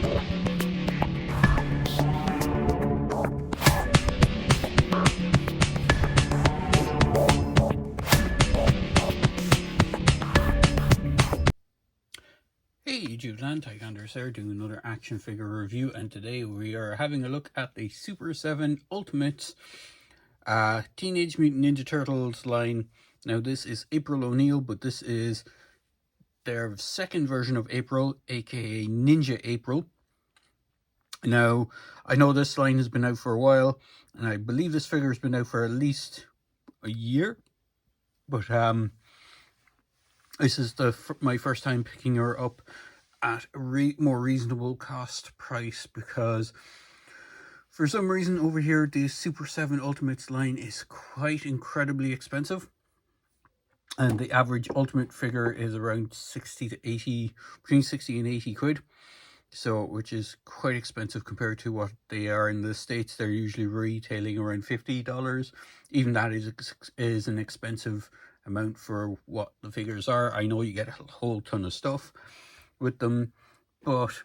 Hey YouTube land, Tychonders here doing another action figure review, and today we are having a look at the Super 7 Ultimates Teenage Mutant Ninja Turtles line. Now this is April O'Neil, but this is their second version of April, aka Ninja April. Now I know this line has been out for a while, and I believe this figure has been out for at least a year, but this is my first time picking her up at a more reasonable cost price, because for some reason over here the Super 7 Ultimates line is quite incredibly expensive, and the average Ultimate figure is around 60 to 80, between 60 and 80 quid, so which is quite expensive compared to what they are in the States. They're usually retailing around $50. Even that is an expensive amount for what the figures are. I know you get a whole ton of stuff with them, but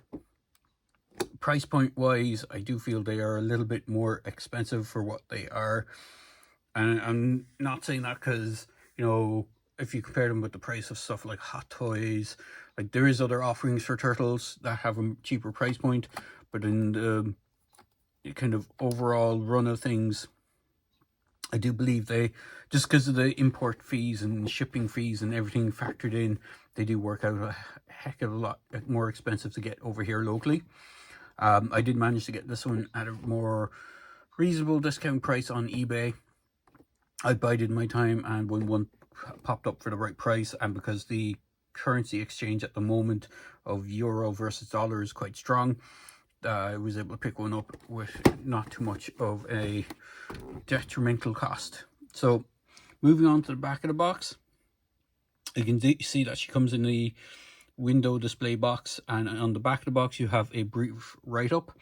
price point wise I do feel they are a little bit more expensive for what they are. And I'm not saying that because, you know, if you compare them with the price of stuff like Hot Toys, like there is other offerings for Turtles that have a cheaper price point, but in the kind of overall run of things, I do believe they, just because of the import fees and shipping fees and everything factored in, they do work out a heck of a lot more expensive to get over here locally. I did manage to get this one at a more reasonable discount price on eBay. I bided my time, and when one popped up for the right price, and because the currency exchange at the moment of euro versus dollar is quite strong, I was able to pick one up with not too much of a detrimental cost. So moving on to the back of the box, you can see that she comes in the window display box, and on the back of the box you have a brief write-up.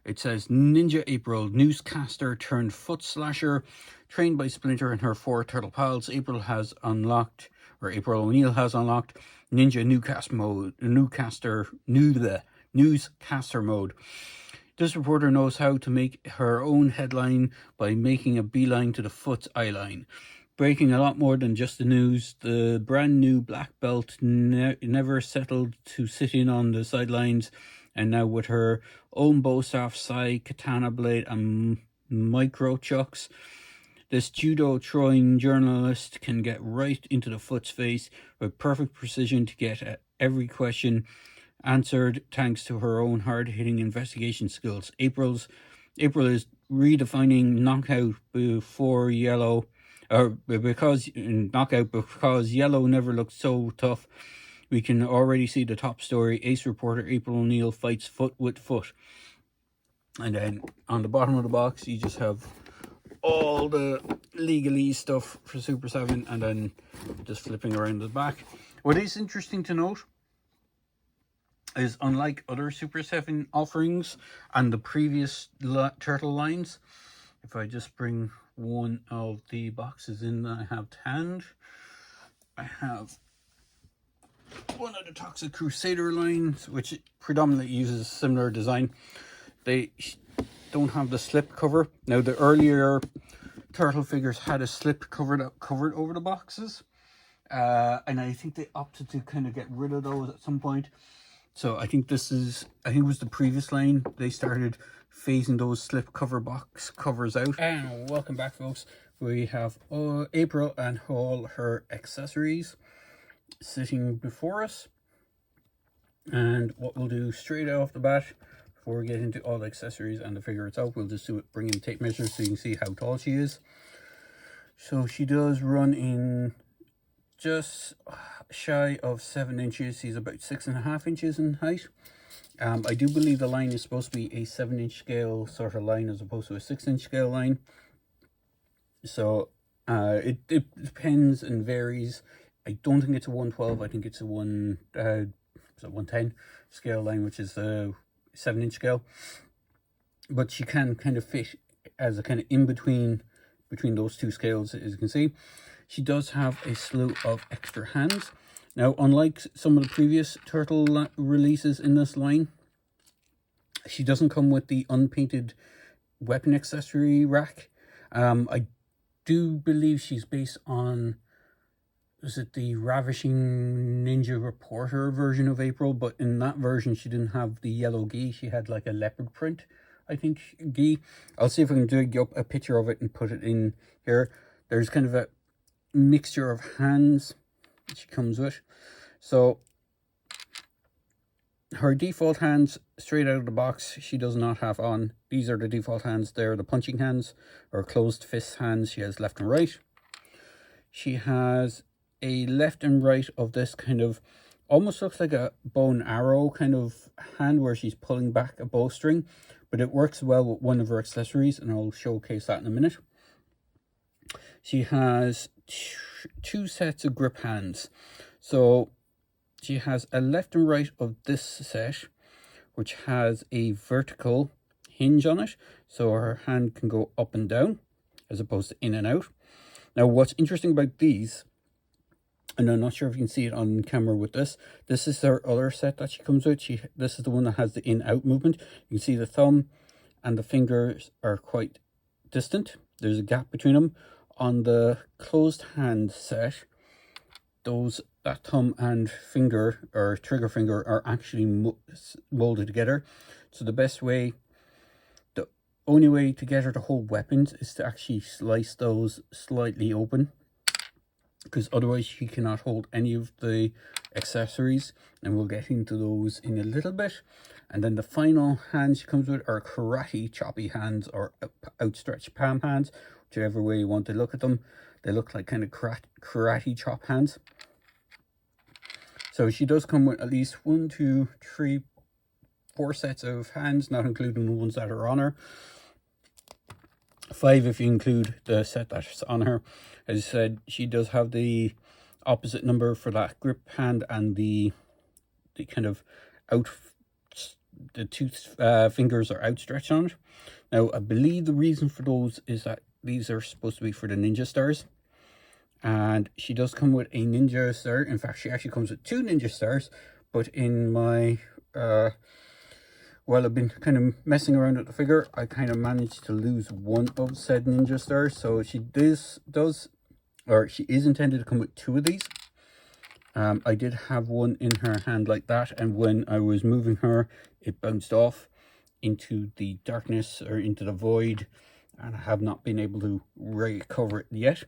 It says, Ninja April, newscaster turned foot slasher, trained by Splinter and her 4 turtle pals. April O'Neil has unlocked Ninja newscaster mode. This reporter knows how to make her own headline by making a beeline to the foot's eye line. Breaking a lot more than just the news, the brand new black belt never settled to sitting on the sidelines, and now with her own bow staff, sai, katana blade and micro chucks, this judo-throwing journalist can get right into the foot's face with perfect precision to get at every question answered thanks to her own hard-hitting investigation skills. April is redefining knockout because yellow never looked so tough. We can already see the top story. Ace reporter April O'Neil fights foot with foot. And then on the bottom of the box you just have all the legalese stuff for Super 7, and then just flipping around the back. What is interesting to note is, unlike other Super 7 offerings and the previous turtle lines, if I just bring one of the boxes in that I have to hand, I have one of the Toxic Crusader lines, which predominantly uses similar design. They don't have the slip cover. Now the earlier turtle figures had a slip covered over the boxes, and I think they opted to kind of get rid of those at some point. So I think it was the previous line they started phasing those slip cover box covers out. And welcome back, folks. We have April and all her accessories sitting before us, and what we'll do straight off the bat, before we get into all the accessories and the figure itself, we'll just bring in tape measures so you can see how tall she is. So she does run in just shy of 7 inches. She's about 6.5 inches in height. I do believe the line is supposed to be a 7-inch scale sort of line as opposed to a 6-inch scale line. So it depends and varies. I don't think it's a 112. I think it's a 110 scale line, which is a 7-inch scale. But she can kind of fit as a kind of in between those two scales, as you can see. She does have a slew of extra hands. Now, unlike some of the previous turtle releases in this line, She doesn't come with the unpainted weapon accessory rack. I do believe she's based on, was it the Ravishing Ninja Reporter version of April? But in that version, she didn't have the yellow gi. She had like a leopard print, I think, gi. I'll see if I can dig up a picture of it and put it in here. There's kind of a mixture of hands she comes with. So her default hands, straight out of the box, she does not have on. These are the default hands. They're the punching hands, or closed fist hands. She has left and right. She has a left and right of this kind of, almost looks like a bow and arrow kind of hand where she's pulling back a bowstring, but it works well with one of her accessories, and I'll showcase that in a minute. She has two sets of grip hands. So she has a left and right of this set, which has a vertical hinge on it, so her hand can go up and down as opposed to in and out. Now, what's interesting about these, and I'm not sure if you can see it on camera with this is her other set that she comes with. This is the one that has the in-out movement. You can see the thumb and the fingers are quite distant. There's a gap between them. On the closed hand set, that thumb and finger, or trigger finger, are actually molded together. So the only way to get her to hold weapons is to actually slice those slightly open, because otherwise she cannot hold any of the accessories, and we'll get into those in a little bit. And then the final hands she comes with are karate choppy hands, or outstretched palm hands, whichever way you want to look at them. They look like kind of karate chop hands. So she does come with at least 1, 2, 3, 4 sets of hands, not including the ones that are on her. 5 if you include the set that's on her. As I said, she does have the opposite number for that grip hand, and the kind of the two fingers are outstretched on it. Now, I believe the reason for those is that these are supposed to be for the ninja stars, and she does come with a ninja star. In fact, she actually comes with 2 ninja stars, but in my while I've been kind of messing around with the figure, I kind of managed to lose one of said ninja stars. So she she is intended to come with 2 of these. I did have one in her hand like that, and when I was moving her, it bounced off into the darkness, or into the void, and I have not been able to recover it yet.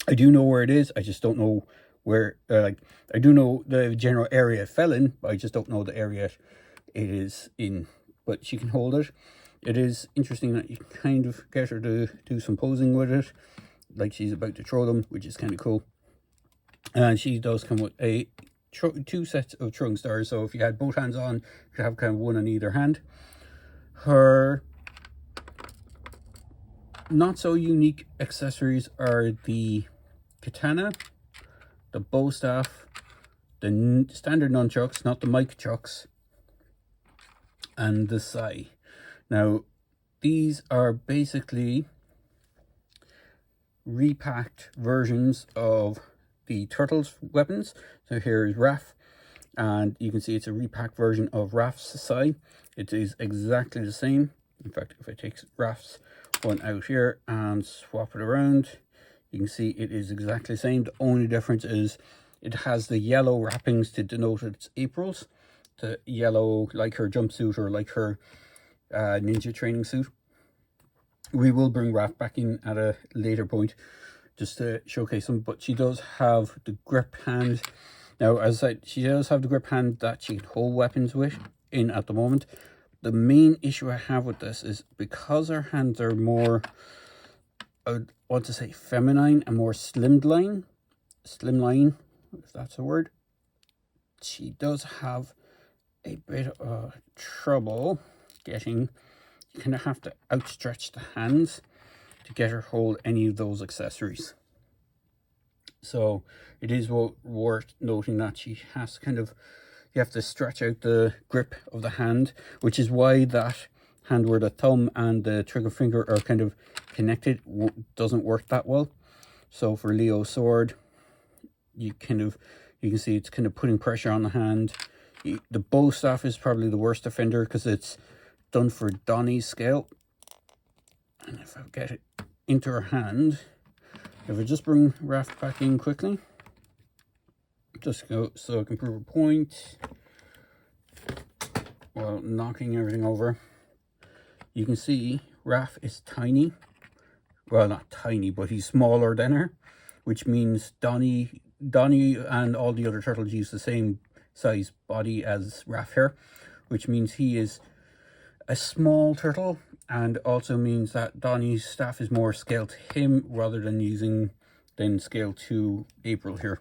I do know where it is, I just don't know where. I do know the general area it fell in, but I just don't know the area it is in. But she can hold it. It is interesting that you can kind of get her to do some posing with it, like she's about to throw them, which is kind of cool. And she does come with 2 sets of throwing stars, so if you had both hands on, you could have kind of one on either hand. Her not so unique accessories are the katana, the bow staff, the standard nunchucks, not the mic chucks, and the sai. Now, these are basically repacked versions of the Turtles weapons. So here is Raph, and you can see it's a repacked version of Raph's sai. It is exactly the same. In fact, if I take Raph's one out here and swap it around, you can see it is exactly the same. The only difference is it has the yellow wrappings to denote it's April's. The yellow, like her jumpsuit, or like her ninja training suit. We will bring Raph back in at a later point just to showcase them, but she does have the grip hand. Now, as I said, she does have the grip hand that she can hold weapons with in at the moment. The main issue I have with this is because her hands are more, I want to say, feminine and more slimline, if that's a word. She does have a bit of trouble getting, you kind of have to outstretch the hands to get her hold any of those accessories. So it is worth noting that she has kind of, you have to stretch out the grip of the hand, which is why that hand where the thumb and the trigger finger are kind of connected doesn't work that well. So for Leo's sword, you can see it's kind of putting pressure on the hand. The bow staff is probably the worst offender because it's done for Donnie's scale. And if I get it into her hand, if I just bring Raph back in quickly, just go so I can prove a point while knocking everything over. You can see Raph is tiny. Well, not tiny, but he's smaller than her, which means Donnie and all the other turtles use the same size body as Raph here, which means he is a small turtle, and also means that Donnie's staff is more scaled to him rather than scale to April here.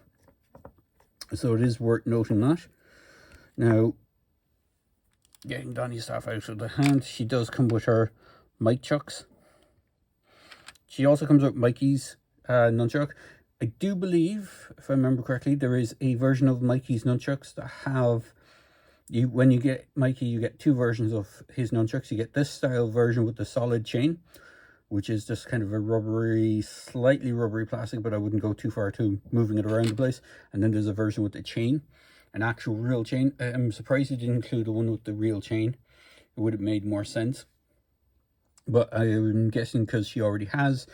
So it is worth noting that. Now, getting Donnie's staff out of the hand, she does come with her Mike chucks. She also comes with Mikey's nunchuck. I do believe, if I remember correctly, there is a version of Mikey's nunchucks that have... when you get Mikey, you get two versions of his nunchucks. You get this style version with the solid chain, which is just kind of a rubbery, slightly rubbery plastic, but I wouldn't go too far to moving it around the place. And then there's a version with the chain, an actual real chain. I'm surprised you didn't include the one with the real chain. It would have made more sense. But I'm guessing because she already has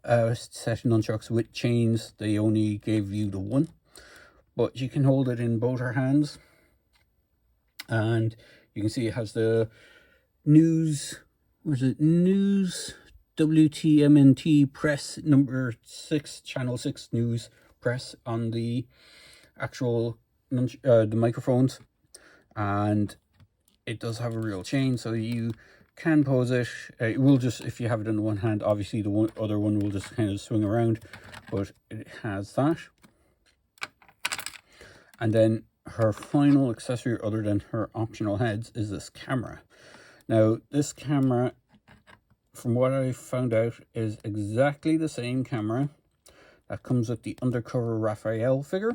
a set of nunchucks with chains, they only gave you the one. But you can hold it in both her hands. And you can see it has the news, news WTMNT press number 6, channel 6 news press on the actual the microphones. And it does have a real chain, so you can pose it. It will just, if you have it in one hand, obviously the other one will just kind of swing around, but it has that. And then her final accessory, other than her optional heads, is this camera. Now, this camera, from what I found out, is exactly the same camera that comes with the Undercover Raphael figure.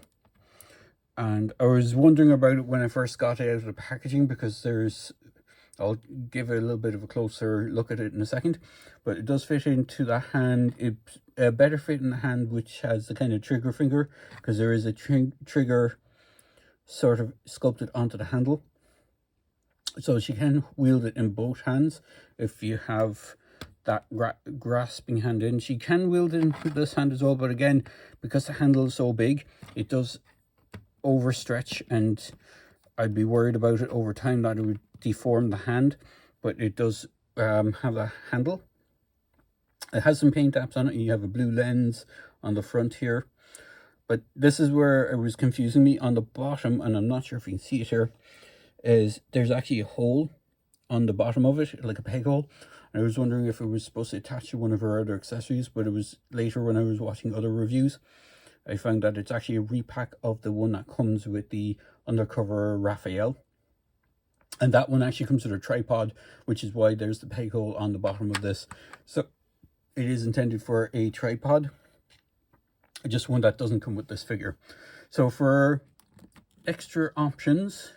And I was wondering about it when I first got it out of the packaging, because I'll give it a little bit of a closer look at it in a second, but it does fit into the hand. It's a better fit in the hand which has the kind of trigger finger, because there is a trigger sort of sculpted onto the handle, so she can wield it in both hands. If you have that grasping hand in, she can wield it in this hand as well, but again, because the handle is so big, it does overstretch, and I'd be worried about it over time that it would deform the hand. But it does have a handle. It has some paint apps on it, and you have a blue lens on the front here. But this is where it was confusing me. On the bottom, and I'm not sure if you can see it here, is there's actually a hole on the bottom of it, like a peg hole. And I was wondering if it was supposed to attach to one of her other accessories, but it was later when I was watching other reviews, I found that it's actually a repack of the one that comes with the Undercover Raphael. And that one actually comes with a tripod, which is why there's the peg hole on the bottom of this. So it is intended for a tripod, just one that doesn't come with this figure. So for extra options,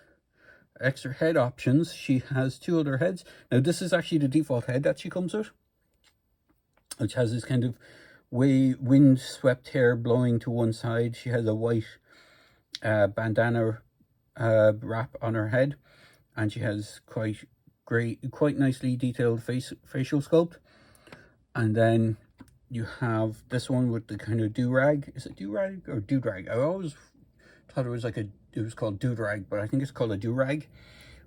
extra head options, she has two other heads. Now this is actually the default head that she comes with, which has this kind of wind swept hair blowing to one side. She has a white bandana wrap on her head, and she has quite nicely detailed facial sculpt. And then you have this one with the kind of do-rag. Is it do-rag or do-drag? I always thought it was like it was called do-rag, but I think it's called a do-rag,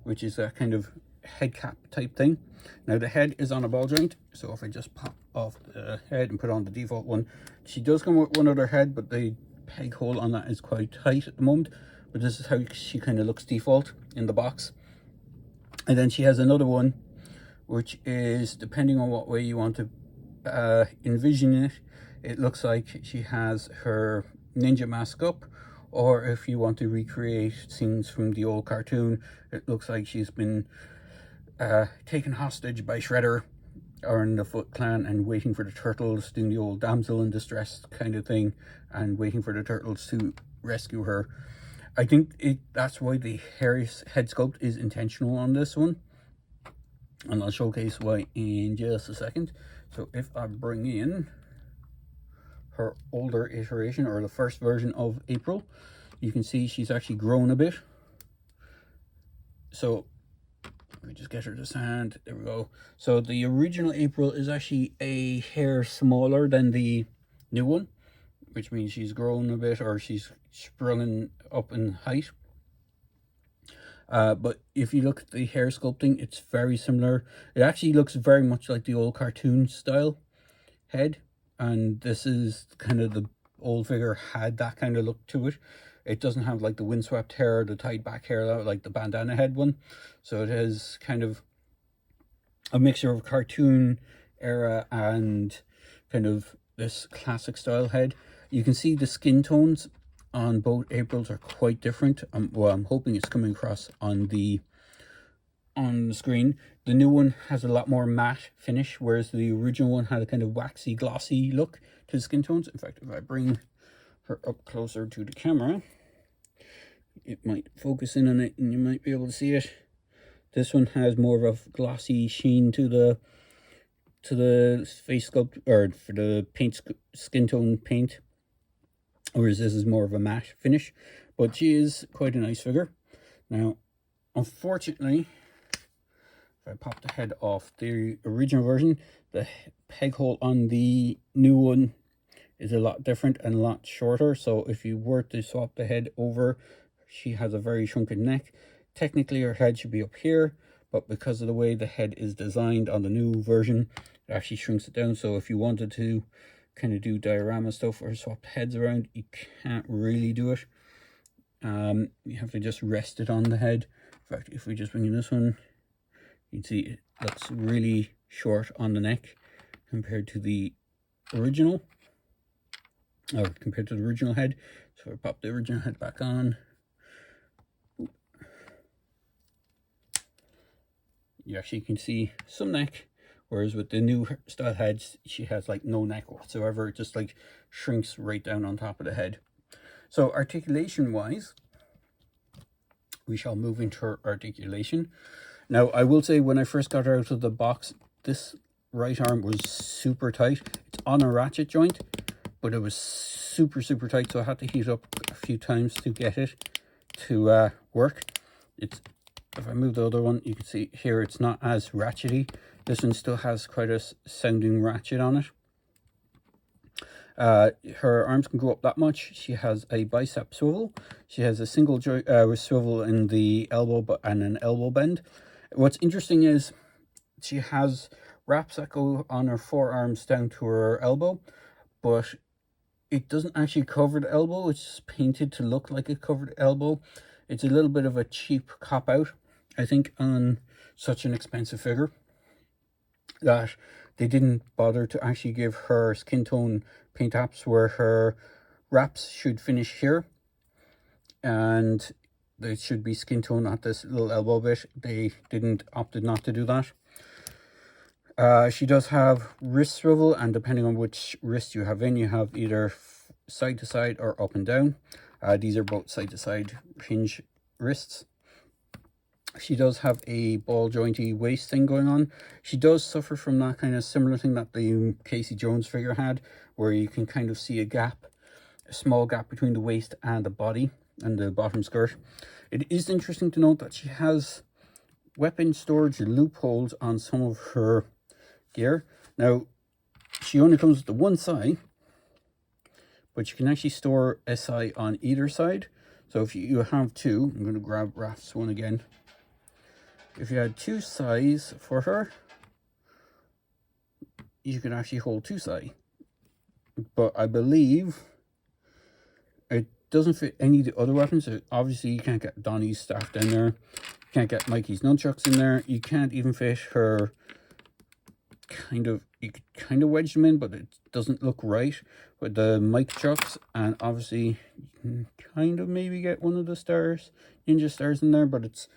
which is a kind of head cap type thing. Now the head is on a ball joint, so if I just pop off the head and put on the default one, she does come with one other head, but the peg hole on that is quite tight at the moment. But this is how she kind of looks default in the box. And then she has another one, which is, depending on what way you want to envision it, it looks like she has her ninja mask up, or if you want to recreate scenes from the old cartoon, it looks like she's been taken hostage by Shredder or in the Foot Clan and waiting for the turtles, doing the old damsel in distress kind of thing, and waiting for the turtles to rescue her. I think that's why the head sculpt is intentional on this one, and I'll showcase why in just a second. So if I bring in her older iteration, or the first version of April, you can see she's actually grown a bit. So We just get her to stand. There we go. So the original April is actually a hair smaller than the new one, which means she's grown a bit, or she's sprung up in height. But if you look at the hair sculpting, it's very similar. It actually looks very much like the old cartoon style head, and this is kind of the old figure had that kind of look to it. It doesn't have like the windswept hair, the tied back hair like the bandana head one. So it has kind of a mixture of cartoon era and kind of this classic style head. You can see the skin tones on both Aprils are quite different. Well, I'm hoping it's coming across on the screen. The new one has a lot more matte finish, whereas the original one had a kind of waxy, glossy look to the skin tones. In fact, if I bring her up closer to the camera, it might focus in on it and you might be able to see it. This one has more of a glossy sheen to the face sculpt, or for the paint, skin tone paint, whereas this is more of a matte finish. But she is quite a nice figure. Now, unfortunately, if I pop the head off the original version, the peg hole on the new one is a lot different and a lot shorter. So if you were to swap the head over, she has a very shrunken neck. Technically her head should be up here, but because of the way the head is designed on the new version, it actually shrinks it down. So if you wanted to kind of do diorama stuff or swap heads around, you can't really do it. You have to just rest it on the head. In fact, if we just bring in this one, you can see it looks really short on the neck compared to the original, or compared to the original head. So I pop the original head back on. You actually can see some neck, whereas with the new style heads, she has like no neck whatsoever. It just like shrinks right down on top of the head. So articulation wise, we shall move into her articulation. Now, I will say when I first got her out of the box, this right arm was super tight. It's on a ratchet joint, but it was super, super tight. So I had to heat up a few times to get it to work. If I move the other one, you can see here it's not as ratchety. This one still has quite a sounding ratchet on it. Her arms can go up that much. She has a bicep swivel. She has a single swivel in the elbow and an elbow bend. What's interesting is she has wraps that go on her forearms down to her elbow, but it doesn't actually cover the elbow. It's just painted to look like it covered the elbow. It's a little bit of a cheap cop-out, I think, on such an expensive figure, that they didn't bother to actually give her skin tone paint apps where her wraps should finish here and there should be skin tone at this little elbow bit. They opted not to do that. She does have wrist swivel, and depending on which wrist you have in, you have either side to side or up and down. These are both side to side hinge wrists. She does have a ball jointy waist thing going on. She does suffer from that kind of similar thing that the Casey Jones figure had, where you can kind of see a small gap between the waist and the body and the bottom skirt. It is interesting to note that she has weapon storage loopholes on some of her gear. Now, she only comes with the one side, but you can actually store SI on either side. So if you have two, I'm going to grab Raph's one again. If you had two sides for her, you can actually hold two sides. But I believe it doesn't fit any of the other weapons. So obviously, you can't get Donnie's staff down there. You can't get Mikey's nunchucks in there. You can't even fit her you could kind of wedge them in, but it doesn't look right with the mic chucks. And obviously, you can kind of maybe get one of the stars, ninja stars in there, but it's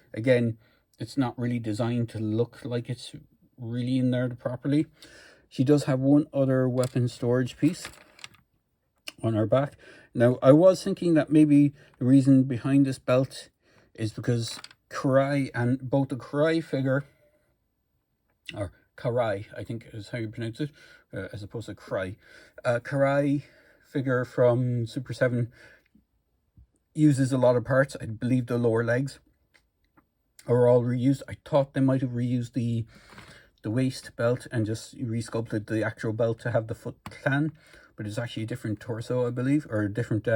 not really designed to look like it's really in there properly. She does have one other weapon storage piece on her back. Now, I was thinking that maybe the reason behind this belt is because Karai, and both the Karai figure, or Karai, I think is how you pronounce it, as opposed to Karai. Karai figure from Super 7 uses a lot of parts. I believe the lower legs are all reused. I thought they might have reused the waist belt and just resculpted the actual belt to have the foot clan, but it's actually a different torso, I believe, or a different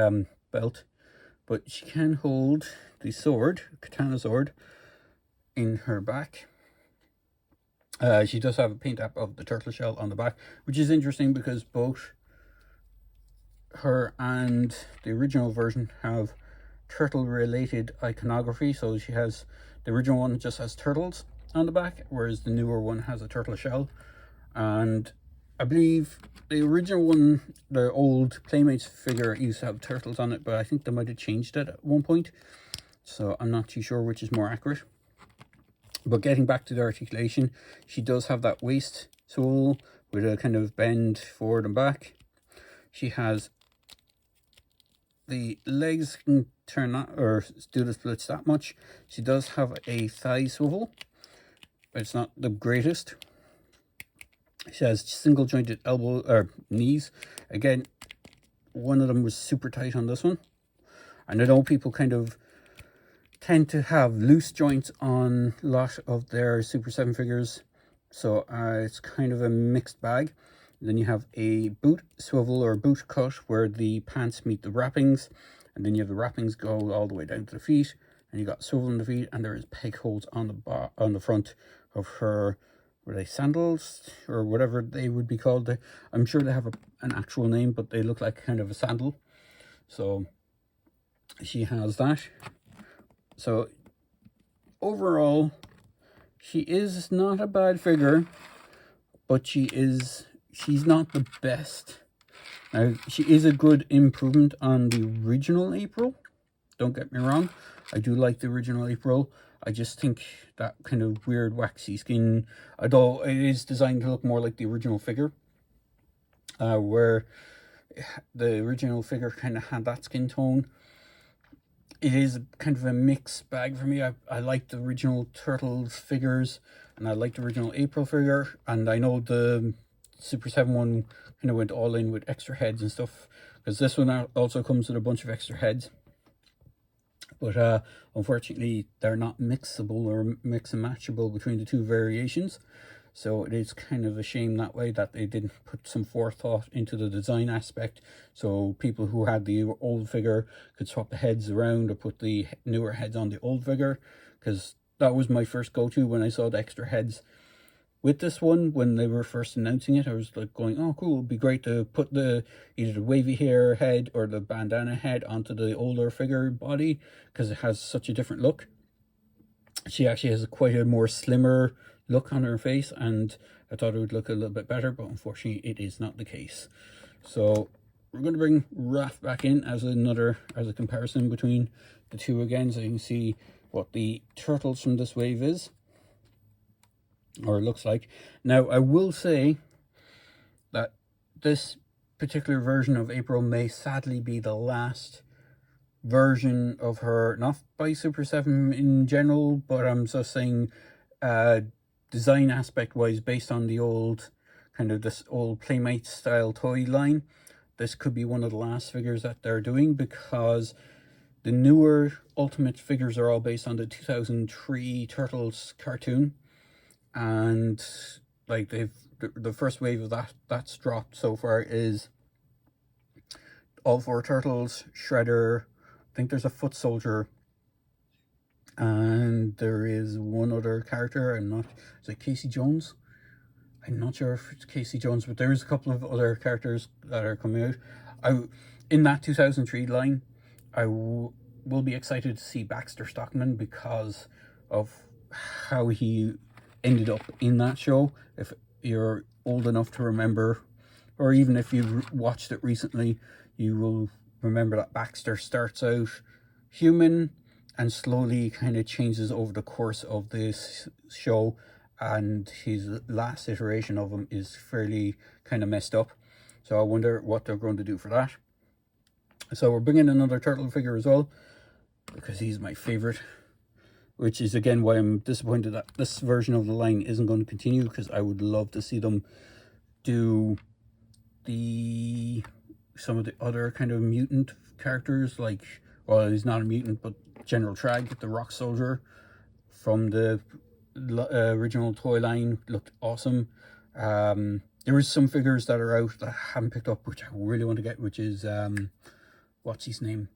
belt. But she can hold the sword, katana sword, in her back. She does have a paint app of the turtle shell on the back, which is interesting because both her and the original version have turtle related iconography. So she has, the original one just has turtles on the back, whereas the newer one has a turtle shell. And I believe the original one, the old Playmates figure, used to have turtles on it, but I think they might have changed it at one point, so I'm not too sure which is more accurate. But getting back to the articulation, she does have that waist swivel with a kind of bend forward and back. She has the legs can turn that, or do the splits that much. She does have a thigh swivel, but it's not the greatest. She has single jointed elbow or knees. Again, one of them was super tight on this one. And I know people kind of tend to have loose joints on a lot of their Super 7 figures, so it's kind of a mixed bag. And then you have a boot swivel or boot cut where the pants meet the wrappings, and then you have the wrappings go all the way down to the feet, and you got swivel in the feet, and there is peg holes on the front of her. Were they sandals or whatever they would be called? I'm sure they have an actual name, but they look like kind of a sandal. So she has that. So overall, she is not a bad figure, but she's not the best. Now, she is a good improvement on the original April. Don't get me wrong. I do like the original April. I just think that kind of weird waxy skin, although it is designed to look more like the original figure, where the original figure kind of had that skin tone. It is kind of a mixed bag for me. I like the original Turtles figures, and I like the original April figure, and I know the Super 7 one kind of went all in with extra heads and stuff, because this one also comes with a bunch of extra heads. But unfortunately, they're not mixable or mix and matchable between the two variations. So it is kind of a shame that way that they didn't put some forethought into the design aspect. So people who had the old figure could swap the heads around or put the newer heads on the old figure. Because that was my first go-to when I saw the extra heads. With this one, when they were first announcing it, I was like going, oh cool, it'd be great to put either the wavy hair head or the bandana head onto the older figure body, because it has such a different look. She actually has quite a more slimmer look on her face, and I thought it would look a little bit better, but unfortunately it is not the case. So we're going to bring Raph back in as a comparison between the two again, so you can see what the Turtles from this wave is, or looks like. Now, I will say that this particular version of April may sadly be the last version of her, not by Super 7 in general, but I'm just saying design aspect wise, based on the old kind of this old Playmate style toy line. This could be one of the last figures that they're doing, because the newer Ultimate figures are all based on the 2003 Turtles cartoon, and like the first wave of that's dropped so far is all four Turtles, Shredder, I think there's a Foot Soldier, and there is one other character. Is it Casey Jones? I'm not sure if it's Casey Jones, but there is a couple of other characters that are coming out. In that 2003 line, I will be excited to see Baxter Stockman, because of how he ended up in that show. If you're old enough to remember, or even if you've watched it recently, you will remember that Baxter starts out human and slowly kind of changes over the course of this show, and his last iteration of him is fairly kind of messed up. So I wonder what they're going to do for that. So we're bringing another turtle figure as well, because he's my favorite, which is again why I'm disappointed that this version of the line isn't going to continue, because I would love to see them do some of the other kind of mutant characters, like, well, he's not a mutant, but General Trag, the Rock Soldier from the original toy line. Looked awesome. There is some figures that are out that I haven't picked up, which I really want to get, which is what's his name?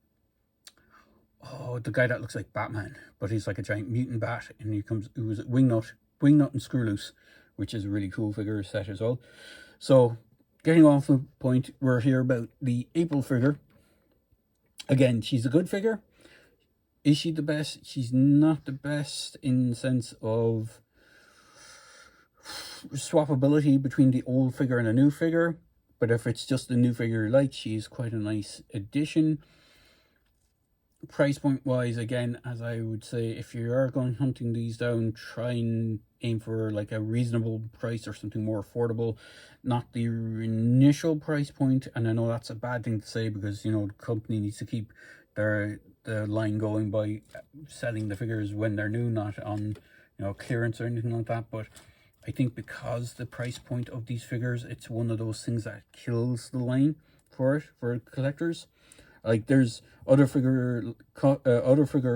Oh, the guy that looks like Batman, but he's like a giant mutant bat, and he was Wingnut and Screwloose, which is a really cool figure set as well. So, getting off the point, we're here about the April figure. Again, she's a good figure. Is she the best? She's not the best in the sense of swappability between the old figure and a new figure, but if it's just the new figure you like, she's quite a nice addition. Price point wise, again, as I would say, if you are going hunting these down, try and aim for like a reasonable price or something more affordable, not the initial price point. And I know that's a bad thing to say, because, you know, the company needs to keep the line going by selling the figures when they're new, not on, you know, clearance or anything like that. But I think because the price point of these figures, it's one of those things that kills the line for collectors. Like, there's other figure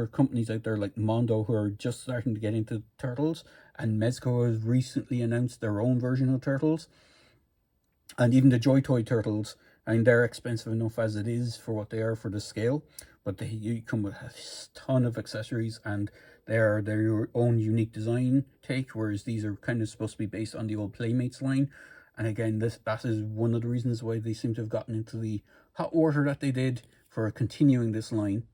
companies out there like Mondo who are just starting to get into turtles, and Mezco has recently announced their own version of turtles, and even the Joy Toy turtles. I mean, they're expensive enough as it is for what they are for the scale, but they come with a ton of accessories, and they are their own unique design take, whereas these are kind of supposed to be based on the old Playmates line. And again, that is one of the reasons why they seem to have gotten into the hot water that they did for continuing this line.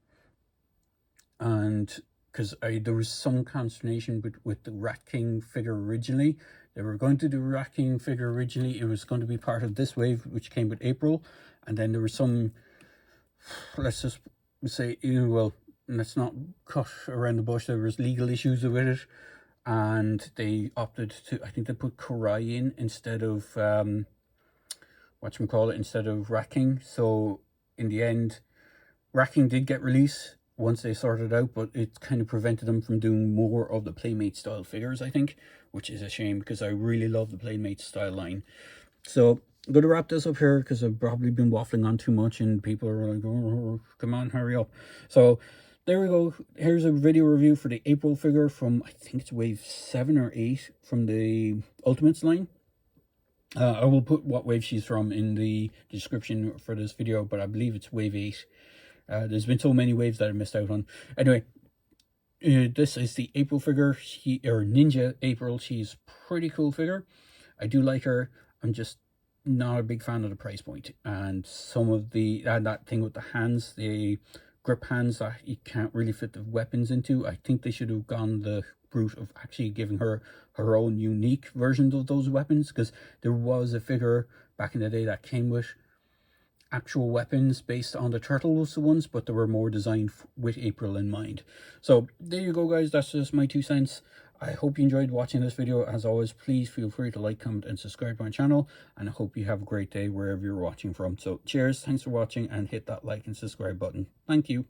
And because there was some consternation with the Rat King figure originally. They were going to do Rat King figure originally. It was going to be part of this wave, which came with April. And then there was some, let's just say, well, let's not cut around the bush. There was legal issues with it. And they opted to, I think they put Karai in instead of, instead of Rat King. So in the end, Rat King did get released once they sorted it out, but it kind of prevented them from doing more of the Playmate style figures, I think, which is a shame, because I really love the Playmate style line. So I'm going to wrap this up here, because I've probably been waffling on too much and people are like, oh, come on, hurry up. So there we go. Here's a video review for the April figure from, I think it's wave 7 or 8 from the Ultimates line. I will put what wave she's from in the description for this video, but I believe it's wave 8. There's been so many waves that I missed out on. Anyway, this is the April figure, or Ninja April. She's pretty cool figure. I do like her. I'm just not a big fan of the price point, and some of the that thing with the hands, the grip hands that you can't really fit the weapons into. I think they should have gone the route of actually giving her her own unique version of those weapons, because there was a figure back in the day that came with actual weapons based on the turtles ones, but they were more designed with April in mind. So there you go, guys. That's just my 2 cents. I hope you enjoyed watching this video. As always, please feel free to like, comment, and subscribe to my channel, and I hope you have a great day wherever you're watching from. So cheers, thanks for watching, and hit that like and subscribe button. Thank you.